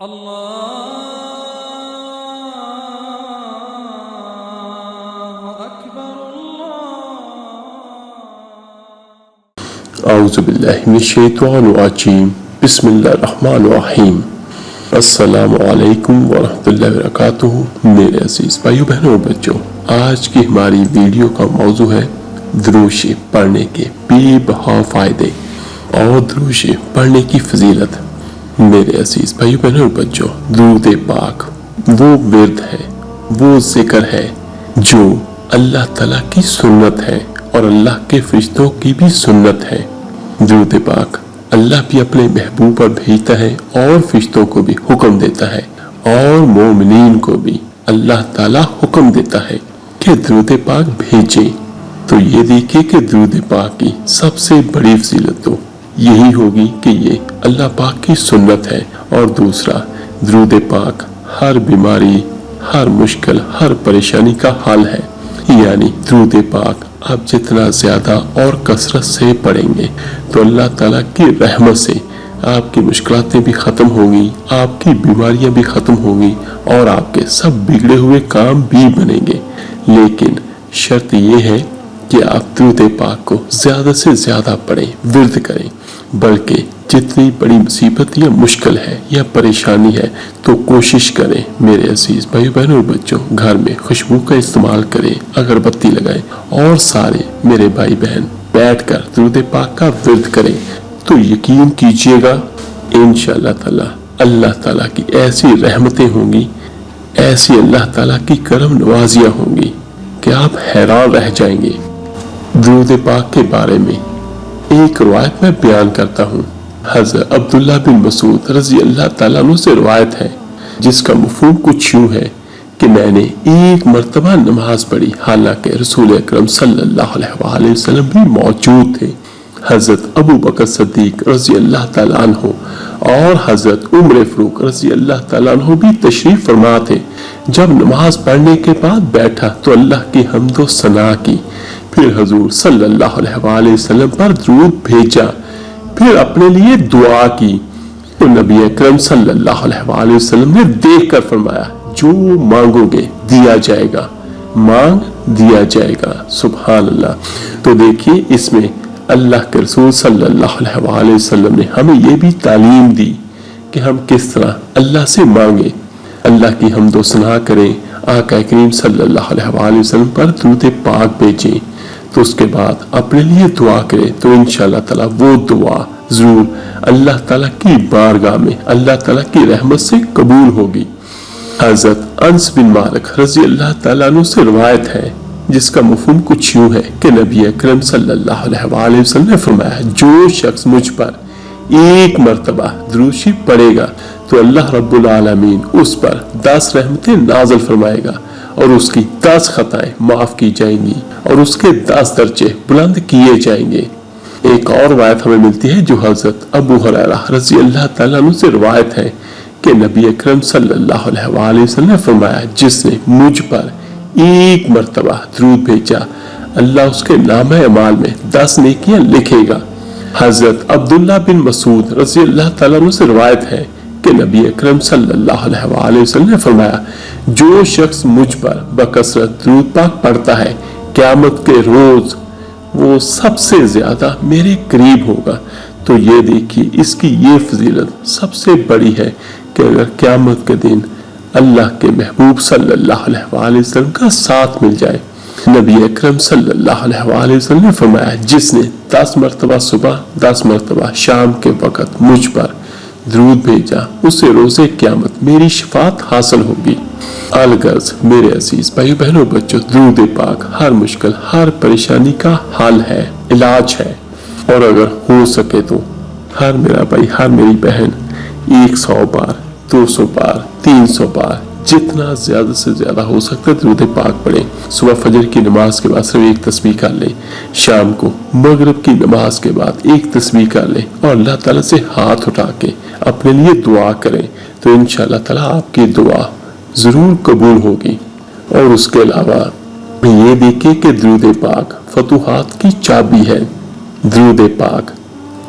اعوذ باللہ من الشیطان الرجیم بسم اللہ الرحمن الرحیم السلام علیکم ورحمۃ اللہ وبرکاتہ۔ میرے عزیز بھائیو بہنوں اور بچوں، آج کی ہماری ویڈیو کا موضوع ہے درود شریف پڑھنے کے بے بہا فائدے اور درود شریف پڑھنے کی فضیلت۔ میرے عزیز بھائیو بہنوں اور بچوں، درود پاک وہ ورد ہے، وہ ذکر ہے جو اللہ تعالیٰ کی سنت ہے اور اللہ کے فرشتوں کی بھی سنت ہے۔ درود پاک اللہ بھی اپنے محبوب پر بھیجتا ہے اور فرشتوں کو بھی حکم دیتا ہے، اور مومنین کو بھی اللہ تعالیٰ حکم دیتا ہے کہ درود پاک بھیجیں۔ تو یہ دیکھیں کہ درود پاک کی سب سے بڑی فضیلت تو یہی ہوگی کہ یہ اللہ پاک کی سنت ہے، اور دوسرا درود پاک ہر بیماری، ہر مشکل، ہر پریشانی کا حل ہے۔ یعنی درود پاک آپ جتنا زیادہ اور کثرت سے پڑھیں گے تو اللہ تعالیٰ کی رحمت سے آپ کی مشکلاتیں بھی ختم ہوں گی، آپ کی بیماریاں بھی ختم ہوں گی، اور آپ کے سب بگڑے ہوئے کام بھی بنیں گے۔ لیکن شرط یہ ہے کہ آپ درود پاک کو زیادہ سے زیادہ پڑھیں، ورد کریں، بلکہ جتنی بڑی مصیبت یا مشکل ہے یا پریشانی ہے تو کوشش کریں میرے عزیز بھائی بہنوں اور بچوں، گھر میں خوشبو کا استعمال کریں، اگربتی لگائیں، اور سارے میرے بھائی بہن بیٹھ کر درود پاک کا ورد کریں۔ تو یقین کیجئے گا انشاءاللہ تعالی اللہ تعالیٰ کی ایسی رحمتیں ہوں گی، ایسی اللہ تعالیٰ کی کرم نوازیاں ہوں گی کہ آپ حیران رہ جائیں گے۔ درود پاک کے بارے میں ایک روایت میں بیان کرتا ہوں۔ حضرت عبداللہ بن مسعود رضی اللہ تعالیٰ عنہ سے روایت ہے، جس کا مفہوم کچھ یوں ہے کہ میں نے ایک مرتبہ نماز پڑھی، حالانکہ رسول اکرم صلی اللہ علیہ وآلہ وسلم بھی موجود تھے۔ حضرت ابو بکر صدیق رضی اللہ تعالیٰ عنہ اور حضرت عمر فاروق رضی اللہ تعالیٰ عنہ بھی تشریف فرما تھے۔ جب نماز پڑھنے کے بعد بیٹھا تو اللہ کی حمد و ثنا کی، پھر حضور صلی اللہ علیہ وآلہ وسلم پر درود بھیجا، پھر اپنے لیے دعا کی تو نبی اکرم صلی اللہ علیہ وآلہ وسلم نے دیکھ کر فرمایا، جو مانگو گے دیا جائے گا، مانگ دیا جائے گا۔ سبحان اللہ۔ تو دیکھیے اس میں اللہ کے رسول صلی اللہ علیہ وآلہ وسلم نے ہمیں یہ بھی تعلیم دی کہ ہم کس طرح اللہ سے مانگیں، اللہ کی حمد و ثنا کریں، آقا کریم صلی اللہ علیہ وآلہ وسلم پر درود پاک بھیجیں، تو اس کے بعد اپنے لیے دعا کریں تو انشاءاللہ تعالیٰ وہ دعا ضرور اللہ تعالیٰ کی بارگاہ میں اللہ تعالیٰ کی رحمت سے قبول ہوگی۔ حضرت انس بن مالک رضی اللہ تعالیٰ عنہ سے روایت ہے، جس کا مفہوم کچھ یوں ہے کہ نبی اکرم صلی اللہ علیہ وآلہ وسلم نے فرمایا، جو شخص مجھ پر ایک مرتبہ درود شریف پڑھے گا تو اللہ رب العالمین اس پر 10 رحمتیں نازل فرمائے گا، اور اس کی 10 خطائیں معاف کی جائیں گی، اور اس کے 10 درجے بلند کیے جائیں گے۔ ایک اور روایت ہمیں ملتی ہے جو حضرت ابو ہریرہ رضی اللہ تعالیٰ عنہ سے روایت ہے کہ نبی اکرم صلی اللہ علیہ وآلہ وسلم نے فرمایا، جس نے مجھ پر ایک مرتبہ درود بھیجا اللہ اس کے نامہ اعمال میں 10 نیکیاں لکھے گا۔ حضرت عبداللہ بن مسعود رضی اللہ تعالیٰ عنہ سے روایت ہے کہ نبی اکرم صلی اللہ علیہ وآلہ وسلم نے فرمایا، جو شخص مجھ پر بکثرت درود پاک پڑھتا ہے قیامت کے روز وہ سب سے زیادہ میرے قریب ہوگا۔ تو یہ دیکھیے اس کی یہ فضیلت سب سے بڑی ہے کہ اگر قیامت کے دن اللہ کے محبوب صلی اللہ علیہ وآلہ وسلم کا ساتھ مل جائے، نبی اکرم صلی اللہ علیہ وآلہ وسلم نے فرمایا، جس نے 10 مرتبہ صبح 10 مرتبہ شام کے وقت مجھ پر درود بھیجا اسے روز قیامت میری شفاعت حاصل ہوگی۔ الغرض میرے عزیز بھائیو بہنوں بچوں، درود پاک ہر مشکل، ہر پریشانی کا حل ہے، علاج ہے، اور اگر ہو سکے تو ہر میرا بھائی، ہر میری بہن 100 بار، 200 بار، 300 بار، جتنا زیادہ سے زیادہ ہو سکتا ہے درود پاک پڑھیں۔ صبح فجر کی نماز کے بعد صرف ایک تسبیح کر لیں، شام کو مغرب کی نماز کے بعد ایک تسبیح کر لیں، اور اللہ تعالیٰ سے ہاتھ اٹھا کے اپنے لیے دعا کریں تو انشاءاللہ تعالیٰ آپ کی دعا ضرور قبول ہوگی۔ اور اس کے علاوہ یہ دیکھیں کہ درود پاک فتوحات کی چابی ہے، درود پاک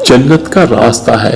جنت کا راستہ ہے۔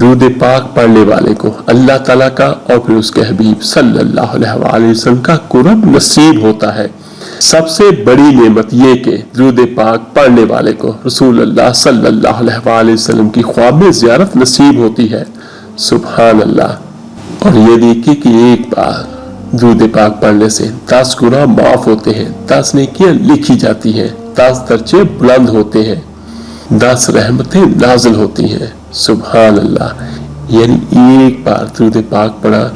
درود پاک پڑھنے والے کو اللہ تعالیٰ کا اور پھر اس کے حبیب صلی اللہ علیہ وسلم کا قرب نصیب ہوتا ہے۔ سب سے بڑی نعمت یہ کہ درود پاک پڑھنے والے کو رسول اللہ صلی اللہ علیہ وسلم کی خواب میں زیارت نصیب ہوتی ہے۔ سبحان اللہ۔ اور یہ دیکھیے کہ ایک بار درود پاک پڑھنے سے 10 گناہ معاف ہوتے ہیں، 10 نیکیاں لکھی جاتی ہیں، 10 درجے بلند ہوتے ہیں، 10 رحمتیں نازل ہوتی ہیں۔ سبحان اللہ۔ یعنی ایک بار درود پاک پڑھا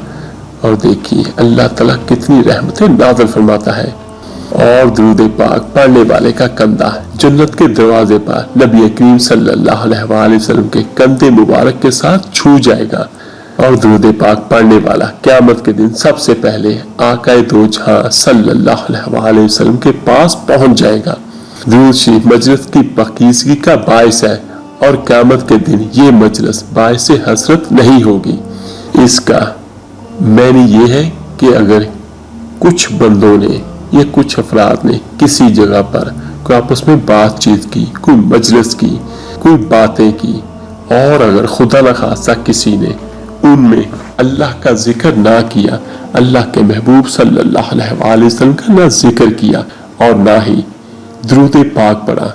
اور دیکھیے اللہ تعالیٰ کتنی رحمتیں نازل فرماتا ہے۔ اور درود پاک پڑھنے والے کا کندھا جنت کے دروازے پر نبی کریم صلی اللہ علیہ وسلم کے کندھے مبارک کے ساتھ چھو جائے گا۔ اور درود پاک پڑھنے والا قیامت کے دن سب سے پہلے آقا دو جہاں صلی اللہ علیہ وسلم کے پاس پہنچ جائے گا۔ درود شریف مجلس کی پاکیزگی کا باعث ہے اور قیامت کے دن یہ مجلس باعث حسرت نہیں ہوگی۔ اس کا معنی یہ ہے کہ اگر کچھ بندوں نے یا کچھ افراد نے کسی جگہ پر کوئی آپس میں بات چیت کی، کوئی مجلس کی، کوئی باتیں کی، اور اگر خدا نخواستہ کسی نے ان میں اللہ کا ذکر نہ کیا، اللہ کے محبوب صلی اللہ علیہ وسلم کا نہ ذکر کیا اور نہ ہی درود پاک پڑھا،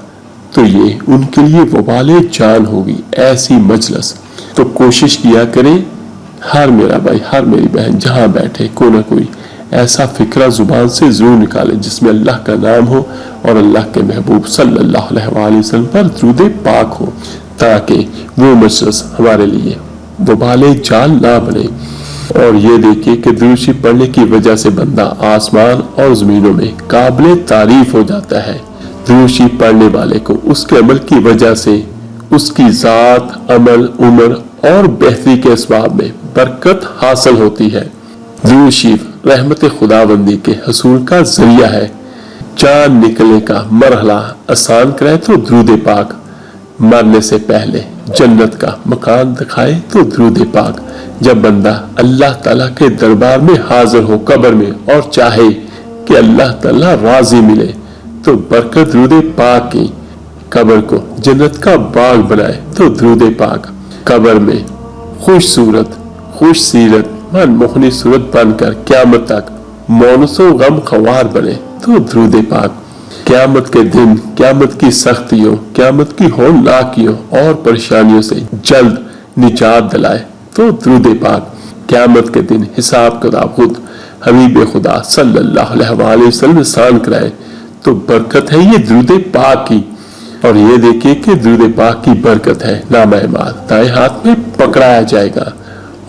تو یہ ان کے لیے وبال جان ہوگی ایسی مجلس۔ تو کوشش کیا کریں، ہر میرا بھائی ہر میری بہن جہاں بیٹھے کوئی نہ کوئی ایسا فکرہ زبان سے ضرور نکالے جس میں اللہ کا نام ہو اور اللہ کے محبوب صلی اللہ علیہ وسلم پر درود پاک ہو، تاکہ وہ مجلس ہمارے لیے وبال جان نہ بنے۔ اور یہ دیکھیے کہ درود شریف پڑھنے کی وجہ سے بندہ آسمان اور زمینوں میں قابل تعریف ہو جاتا ہے۔ درود شریف پڑھنے والے کو اس کے عمل کی وجہ سے اس کی ذات، عمل، عمر اور بہتری کے اسباب میں برکت حاصل ہوتی ہے۔ درود شریف رحمت خداوندی کے حصول کا ذریعہ ہے۔ جان نکلنے کا مرحلہ آسان کرے تو درود پاک، مرنے سے پہلے جنت کا مکان دکھائے تو درود پاک، جب بندہ اللہ تعالیٰ کے دربار میں حاضر ہو قبر میں اور چاہے کہ اللہ تعالیٰ راضی ملے تو برکت درود پاک کی قبر کو جنت کا باغ بنائے تو درود پاک، قبر میں خوش صورت، خوش سیرت، من مخنی صورت بن کر قیامت تک مونس و غم خوار بنے تو درود پاک، قیامت کے دن قیامت کی سختیوں، قیامت کی ہولناکیوں اور پریشانیوں سے جلد نجات دلائے تو درود پاک، قیامت کے دن حساب کتاب خود حبیب خدا صلی اللہ علیہ وسلم آسان کرائے تو برکت ہے یہ درود پاک کی۔ اور یہ دیکھیے کہ درود پاک کی برکت ہے نامہ اعمال دائیں ہاتھ میں پکڑایا جائے گا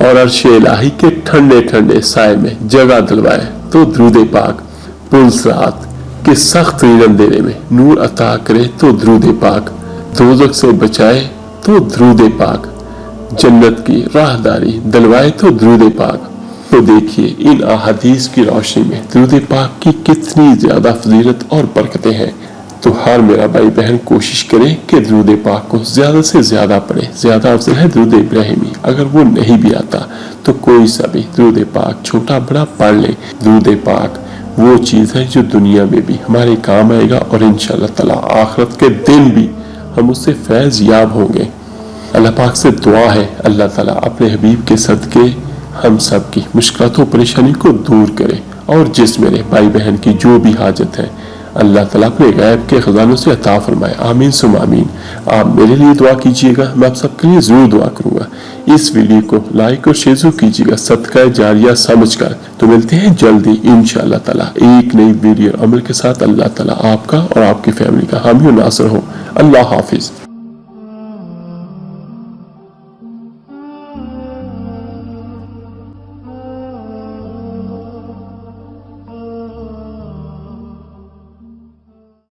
اور عرش الہی کے ٹھنڈے ٹھنڈے سائے میں جگہ دلوائے تو درود پاک، پلس رات کے سخت اندھیرے میں نور عطا کرے تو درود پاک، دوزخ سے بچائے تو درود پاک، جنت کی راہداری دلوائے تو درود پاک۔ تو دیکھیے ان احادیث کی روشنی میں درود پاک کی کتنی زیادہ فضیلت اور برکتیں ہیں۔ تو ہر میرا بھائی بہن کوشش کرے کہ درود پاک کو زیادہ سے زیادہ پڑھے۔ زیادہ افضل ہے درود ابراہیمی، اگر وہ نہیں بھی آتا تو کوئی سا بھی درود پاک چھوٹا بڑا پڑھ لے۔ درود پاک وہ چیز ہے جو دنیا میں بھی ہمارے کام آئے گا اور انشاءاللہ تعالی آخرت کے دن بھی ہم اس سے فیض یاب ہوں گے۔ اللہ پاک سے دعا ہے اللہ تعالیٰ اپنے حبیب کے صدقے ہم سب کی مشکلات و پریشانی کو دور کرے، اور جس میرے بھائی بہن کی جو بھی حاجت ہے اللہ تعالیٰ اپنے غیب کے خزانوں سے عطا فرمائے، آمین ثم آمین۔ آپ میرے لیے دعا کیجئے گا، میں آپ سب کے لیے ضرور دعا کروں گا۔ اس ویڈیو کو لائک اور شیئر کیجئے گا صدقہ جاریہ سمجھ کر۔ تو ملتے ہیں جلدی انشاءاللہ تعالیٰ ایک نئی ویڈیو عمل کے ساتھ۔ اللہ تعالیٰ آپ کا اور آپ کی فیملی کا حامی و ناصر ہو۔ اللہ حافظ۔